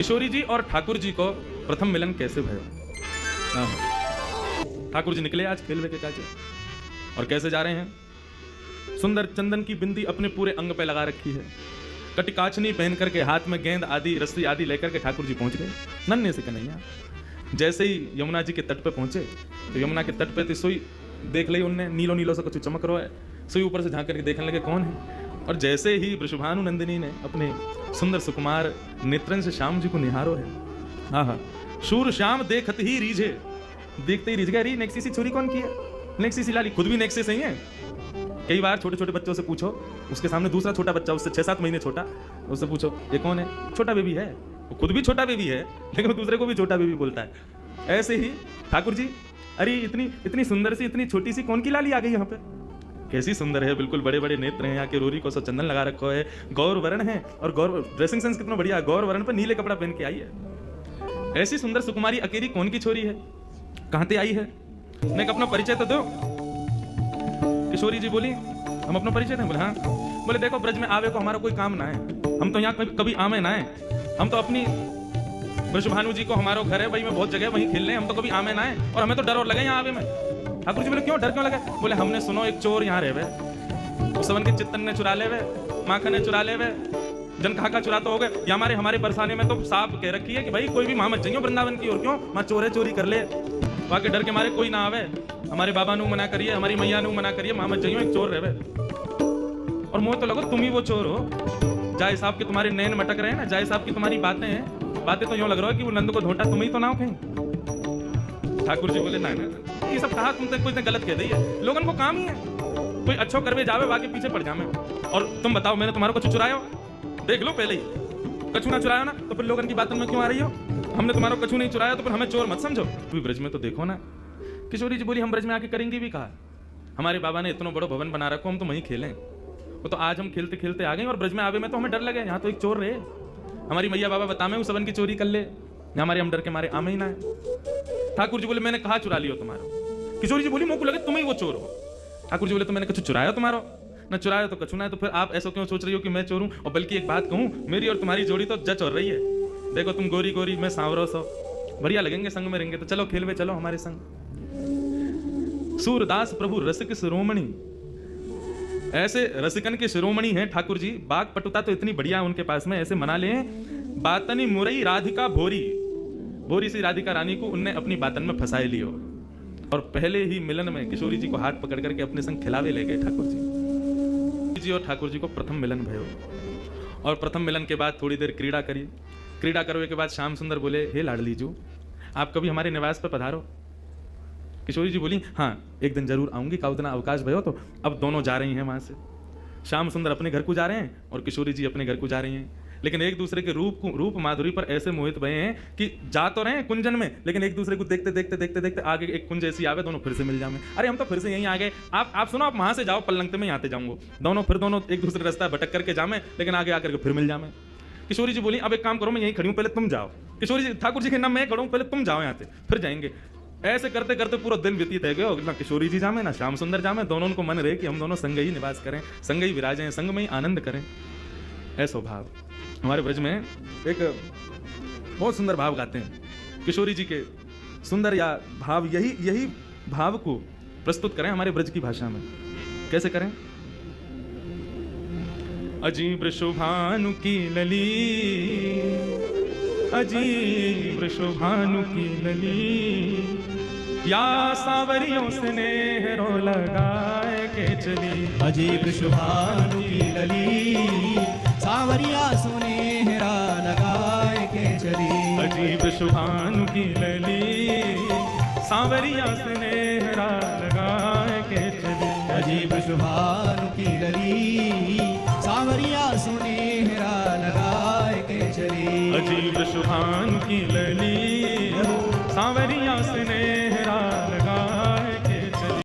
किशोरी जी और ठाकुर जी को प्रथम मिलन कैसे भयो? ठाकुर जी निकले आज खेलवे के काजे और कैसे जा रहे हैं? सुंदर चंदन की बिंदी अपने पूरे अंग पे लगा रखी है, कटिकाचनी पहन करके हाथ में गेंद आदि रस्सी आदि लेकर के ठाकुर जी पहुंच गए नन्हे से कन्हैया। जैसे ही यमुना जी के तट पे पहुंचे तो यमुना के तट पे थी सुई देख ली उनने, नीलो नीलो सा कुछ चमक रहा है, सुई ऊपर से झांक करके देखने लगे कौन है। और जैसे ही वृषभानु नंदिनी ने अपने सुंदर सुकुमार नेत्रन से श्याम जी को निहारो है, हाँ शूर श्याम देखत ही रीझे, देखते ही रीझ गया। नेक्सी सी चोरी कौन की है? नेक्सी सी लाली खुद भी नेक्सी सही है। कई बार छोटे छोटे बच्चों से पूछो, उसके सामने दूसरा छोटा बच्चा उससे 6-7 महीने छोटा, उससे पूछो ये कौन है? छोटा बेबी है, वो खुद भी छोटा बेबी है लेकिन वो दूसरे को भी छोटा बेबी बोलता है। ऐसे ही ठाकुर जी, अरे इतनी सुंदर सी इतनी छोटी सी कौन की लाली आ गई यहाँ पे? कैसी सुंदर है, बिल्कुल बड़े बड़े नेत्र हैं, यहाँ के रोरी को सो चंदन लगा रखो है, गौर वर्ण है और गौर ड्रेसिंग सेंस कितना बढ़िया, गौर वर्ण पर नीले कपड़ा पहन के आई है। ऐसी सुंदर सुकुमारी अकेली कौन की छोरी है, कहां से आई है? ने अपना परिचय तो दो। किशोरी जी बोली हम अपना परिचय दें? बोले हाँ। बोले देखो ब्रज में आवे को हमारा कोई काम ना है, हम तो यहाँ कभी आमे ना है, हम तो अपनी वृषभानु जी को हमारा घर है वही में बहुत जगह वहीं खेल रहे हैं, हम तो कभी आमे ना है और हमें तो डर और लगे यहाँ आवे में। ठाकुर जी बोले क्यों डर क्यों लगे? बोले हमने सुनो एक चोर यहाँ रहे वे, उस सबन के चित्तन ने चुरा ले वे, माखन ने चुरा ले वे, जन कहा का चुरा तो हो गए। या हमारे बरसाने में तो साफ कह रखी है कि भाई कोई भी वहां मत जाइयो वृंदावन की ओर, क्यों वहां चोर है चोरी कर ले, वहां के डर के मारे कोई ना आवे। हमारे बाबा नु मना करिए, हमारी मैया नु मना करिए, वहां मत जाइयो एक चोर रहे। और मुझे तो लगो तुम ही वो चोर हो, जाय साहब के तुम्हारे नैन मटक रहे हैं ना, जाय साहब की तुम्हारी बातें हैं, बातें तो यूं लग रहा है कि वो नंद को धोटा तुम ही तो ना हो कहीं। ठाकुर जी बोले ना ये सब कहा तुमने कोई गलत कह दी है, लोगन को काम ही है कोई अच्छो करवे जावे बाकी पीछे पड़ जावे। और तुम बताओ मैंने तुम्हारा कछु चुराया हो? देख लो पहले ही, कछु ना चुराया ना तो फिर लोगन की बातों में क्यों आ रही हो? हमने तुम्हारा कछु नहीं चुराया तो फिर हमें चोर मत समझो। तुम ब्रज में तो देखो ना। किशोरी जी बोली हम ब्रज में आके करेंगे भी कहा, हमारे बाबा ने इतना बड़ा भवन बना रखो, हम तो वहीं खेलें। वो तो आज हम खेलते खेलते आ गए और ब्रज में आवे में तो हमें डर लगे, यहाँ तो एक चोर रहे, हमारी मैया बाबा बतावे उस सबन की चोरी कर ले, हमारे हम डर के मारे आमे ही ना है। ठाकुर जी बोले मैंने कहा चुरा लियो तुम्हारा। किशोरी जी बोली मुझको लगे तुम ही वो चोर हो। ठाकुर जी बोले तो मैंने कुछ चुराया तुम्हारा? न चुराया तो कछु ना है, तो फिर आप ऐसा क्यों सोच रही हो कि मैं चोर हूं? और बल्कि एक बात कहूं, मेरी और तुम्हारी जोड़ी तो जच हो रही है। देखो तुम गोरी गोरी, मैं सांवरो सो, बढ़िया लगेंगे संग में रहेंगे, तो चलो खेलवे चलो हमारे संग। सूरदास प्रभु रसिक शिरोमणि, ऐसे रसिकन के शिरोमणि हैं ठाकुर जी। बाग पटुता तो इतनी बढ़िया उनके पास में, ऐसे मना ले बातनी मुरई राधिका भोरी, भोरी सी राधिका रानी को उनने अपनी बातन में फंसाए लियो और पहले ही मिलन में किशोरी जी को हाथ पकड़ करके अपने संग खिलावे ले गए ठाकुर जी और ठाकुर जी को प्रथम मिलन भयो। और प्रथम मिलन के बाद थोड़ी देर क्रीड़ा करी, क्रीड़ा करने के बाद श्याम सुंदर बोले हे लाडली जू आप कभी हमारे निवास पर पधारो। किशोरी जी बोली हाँ एक दिन जरूर आऊंगी, का उतना अवकाश भयो। तो अब दोनों जा रही हैं वहां से, श्याम सुंदर अपने घर को जा रहे हैं और किशोरी जी अपने घर को जा रही हैं, लेकिन एक दूसरे के रूप माधुरी पर ऐसे मोहित भये हैं कि जा तो रहे हैं कुंजन में, लेकिन एक दूसरे को देखते देखते देखते देखते आगे एक कुंज ऐसी आवे, दोनों फिर से मिल जाए। अरे हम तो फिर से यहीं आ गए, आप सुनो, आप वहां से जाओ पल्लंग में, यहाँ जाऊंगा। दोनों एक दूसरे रास्ता भटक करके जामे, लेकिन आगे आकर के फिर मिल जामे। किशोरी जी बोली अब एक काम करो, मैं यहीं खड़ी हूँ, पहले तुम जाओ। किशोरी जी ठाकुर जी के नाम मैं खड़ा हूँ, पहले तुम जाओ यहाँ से, फिर जाएंगे। ऐसे करते करते पूरा दिन व्यतीत है गया, ना किशोरी जी जामे ना श्याम सुंदर जामे, दोनों को मन रहे कि हम दोनों संग ही निवास करें, संग ही विराजें, संग में ही आनंद करें। ऐसा भाव हमारे ब्रज में एक बहुत सुंदर भाव गाते हैं किशोरी जी के, सुंदर या भाव, यही भाव को प्रस्तुत करें हमारे ब्रज की भाषा में। कैसे करें? अजीब शुभानु की लली, अजीब शुभानु की लली, या सावरियों स्नेह रो लगाए के चली। अजीब शुभानु की लली, सावरिया सुनेहरा लगाए के चली। अजीब शुभानु की लली, सावरिया सुनेहरा लगाए के चली। अजीब शुभानु की लली, सावरिया सुनेहरा लगाए के चली। अजीब शुभानु की लली, सावरिया सुने